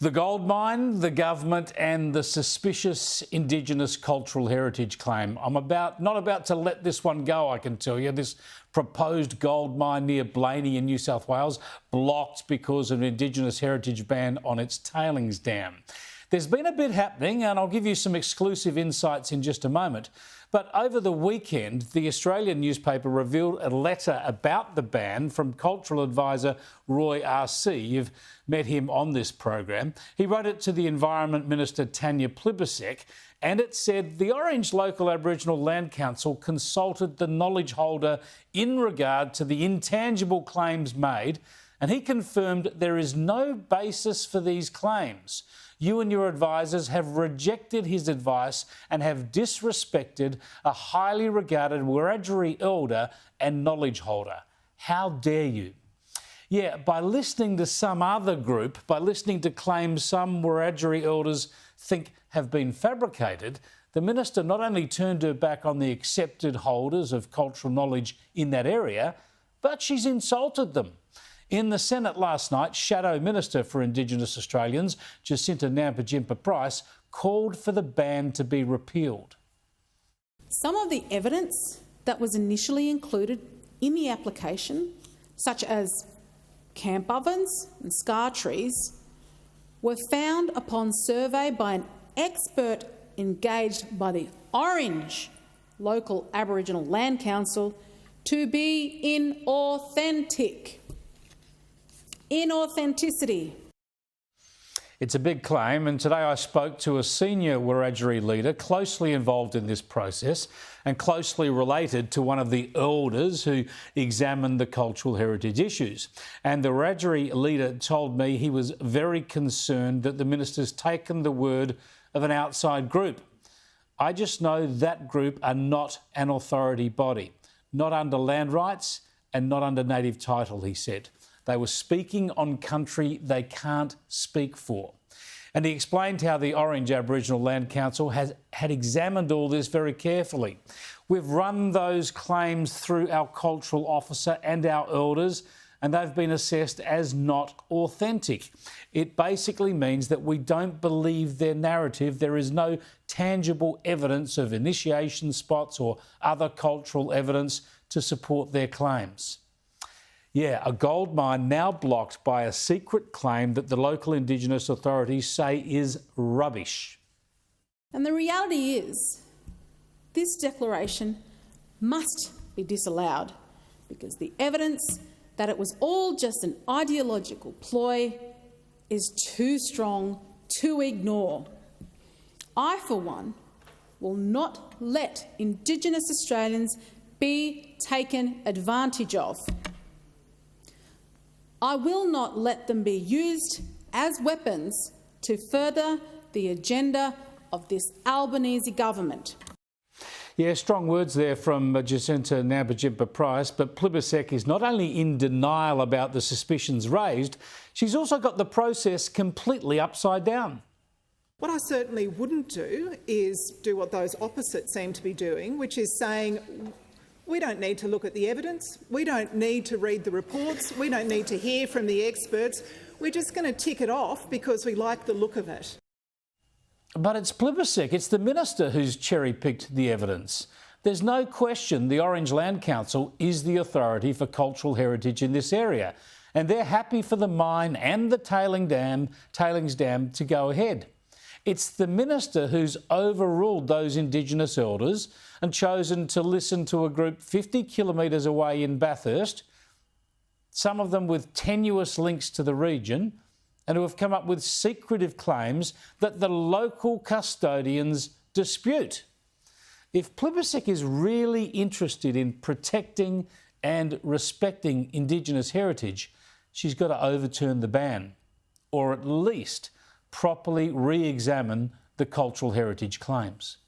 The gold mine, the government and the suspicious Indigenous cultural heritage claim. I'm not about to let this one go, I can tell you. This proposed gold mine near Blaney in New South Wales blocked because of an Indigenous heritage ban on its tailings dam. There's been a bit happening and I'll give you some exclusive insights in just a moment. But over the weekend, the Australian newspaper revealed a letter about the ban from cultural advisor Roy R.C. You've met him on this program. He wrote it to the Environment Minister Tanya Plibersek, and it said the Orange Local Aboriginal Land Council consulted the knowledge holder in regard to the intangible claims made, and he confirmed there is no basis for these claims. You and your advisors have rejected his advice and have disrespected a highly regarded Wiradjuri elder and knowledge holder. How dare you? Yeah, by listening to some other group, by listening to claims some Wiradjuri elders think have been fabricated, the minister not only turned her back on the accepted holders of cultural knowledge in that area, but she's insulted them. In the Senate last night, Shadow Minister for Indigenous Australians, Jacinta Nampijinpa-Price, called for the ban to be repealed. Some of the evidence that was initially included in the application, such as camp ovens and scar trees, were found upon survey by an expert engaged by the Orange Local Aboriginal Land Council to be inauthentic. Inauthenticity. It's a big claim, and today I spoke to a senior Wiradjuri leader closely involved in this process and closely related to one of the elders who examined the cultural heritage issues. And the Wiradjuri leader told me he was very concerned that the minister's taken the word of an outside group. I just know that group are not an authority body, not under land rights and not under native title, he said. They were speaking on country they can't speak for. And he explained how the Orange Aboriginal Land Council had examined all this very carefully. We've run those claims through our cultural officer and our elders, and they've been assessed as not authentic. It basically means that we don't believe their narrative. There is no tangible evidence of initiation spots or other cultural evidence to support their claims. Yeah, a gold mine now blocked by a secret claim that the local Indigenous authorities say is rubbish. And the reality is, this declaration must be disallowed because the evidence that it was all just an ideological ploy is too strong to ignore. I, for one, will not let Indigenous Australians be taken advantage of. I will not let them be used as weapons to further the agenda of this Albanese government. Yeah, strong words there from Jacinta Nampijinpa-Price, but Plibersek is not only in denial about the suspicions raised, she's also got the process completely upside down. What I certainly wouldn't do is do what those opposites seem to be doing, which is saying, we don't need to look at the evidence, we don't need to read the reports, we don't need to hear from the experts. We're just going to tick it off because we like the look of it. But it's Plibersek, it's the minister who's cherry-picked the evidence. There's no question the Orange Land Council is the authority for cultural heritage in this area, and they're happy for the mine and the tailings dam to go ahead. It's the minister who's overruled those Indigenous elders and chosen to listen to a group 50 kilometres away in Bathurst, some of them with tenuous links to the region, and who have come up with secretive claims that the local custodians dispute. If Plibersek is really interested in protecting and respecting Indigenous heritage, she's got to overturn the ban, or at least properly re-examine the cultural heritage claims.